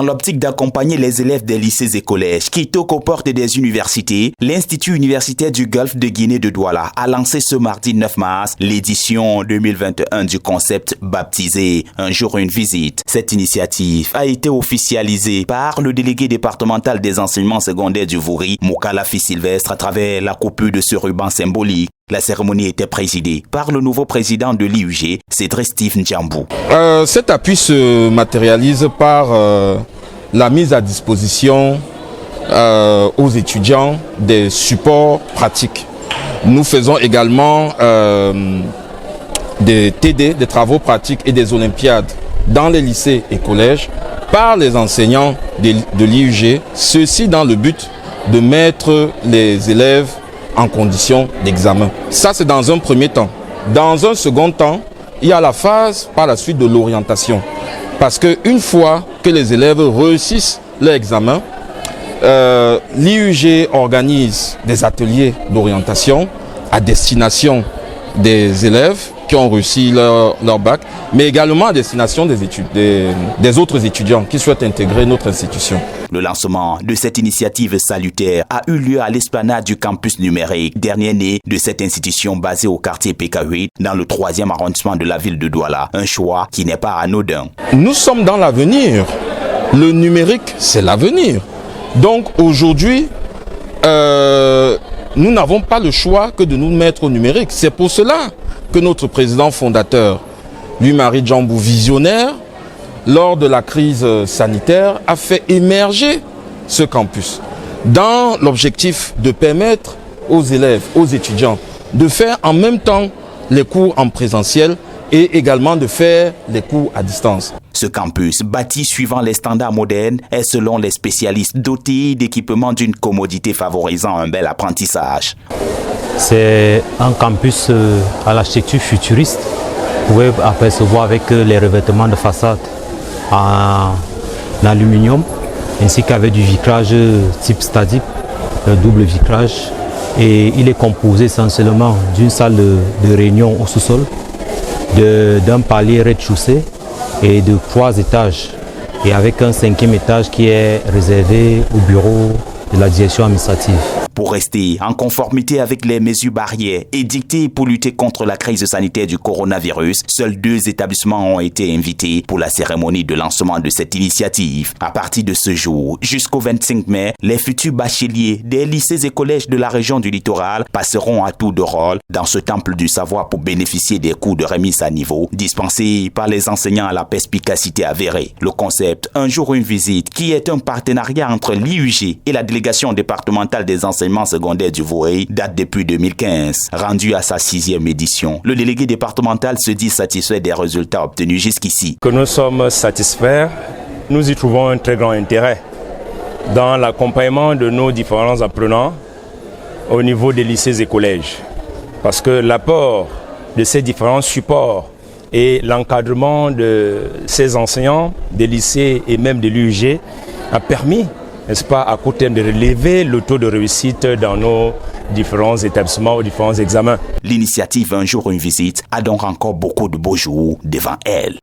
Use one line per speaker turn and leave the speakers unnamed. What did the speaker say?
Dans l'optique d'accompagner les élèves des lycées et collèges qui toquent aux portes des universités, l'Institut universitaire du Golfe de Guinée de Douala a lancé ce mardi 9 mars l'édition 2021 du concept baptisé « Un jour une visite ». Cette initiative a été officialisée par le délégué départemental des enseignements secondaires du Vouri, Moukalafi Sylvestre, à travers la coupure de ce ruban symbolique. La cérémonie était présidée par le nouveau président de l'IUG, Cédric Steve Ndjambou.
Cet appui se matérialise par la mise à disposition aux étudiants des supports pratiques. Nous faisons également des TD, des travaux pratiques et des olympiades dans les lycées et collèges par les enseignants de l'IUG, ceci dans le but de mettre les élèves en condition d'examen. Ça, c'est dans un premier temps. Dans un second temps, il y a la phase par la suite de l'orientation. Parce qu'une fois que les élèves réussissent leur examen, l'IUG organise des ateliers d'orientation à destination des élèves qui ont réussi leur bac, mais également à destination des autres étudiants qui souhaitent intégrer notre institution.
Le lancement de cette initiative salutaire a eu lieu à l'esplanade du campus numérique, dernier né de cette institution basée au quartier PK8 dans le 3e arrondissement de la ville de Douala. Un choix qui n'est pas anodin.
Nous sommes dans l'avenir. Le numérique, c'est l'avenir. Donc aujourd'hui, nous n'avons pas le choix que de nous mettre au numérique. C'est pour cela que notre président fondateur, Louis-Marie Ndjambou, visionnaire, lors de la crise sanitaire, a fait émerger ce campus dans l'objectif de permettre aux élèves, aux étudiants, de faire en même temps les cours en présentiel et également de faire les cours à distance.
Ce campus, bâti suivant les standards modernes, est selon les spécialistes doté d'équipements d'une commodité favorisant un bel apprentissage.
C'est un campus à l'architecture futuriste. Vous pouvez apercevoir avec les revêtements de façade en aluminium ainsi qu'avec du vitrage type statique, double vitrage, et il est composé essentiellement d'une salle de réunion au sous-sol, d'un palier rez-de-chaussée et de 3 étages, et avec un 5e étage qui est réservé au bureau de la direction administrative.
Pour rester en conformité avec les mesures barrières édictées pour lutter contre la crise sanitaire du coronavirus, seuls 2 établissements ont été invités pour la cérémonie de lancement de cette initiative. À partir de ce jour, jusqu'au 25 mai, les futurs bacheliers des lycées et collèges de la région du littoral passeront à tour de rôle dans ce temple du savoir pour bénéficier des cours de remise à niveau dispensés par les enseignants à la perspicacité avérée. Le concept « Un jour une visite » qui est un partenariat entre l'IUG et la délégation départementale des enseignements secondaire du Vouri date depuis 2015. Rendu à sa 6e édition, le délégué départemental se dit satisfait des résultats obtenus jusqu'ici.
Que nous sommes satisfaits, nous y trouvons un très grand intérêt dans l'accompagnement de nos différents apprenants au niveau des lycées et collèges. Parce que l'apport de ces différents supports et l'encadrement de ces enseignants des lycées et même de l'UG a permis, n'est-ce pas, à court terme de relever le taux de réussite dans nos différents établissements, aux différents examens.
L'initiative Un jour une visite a donc encore beaucoup de beaux jours devant elle.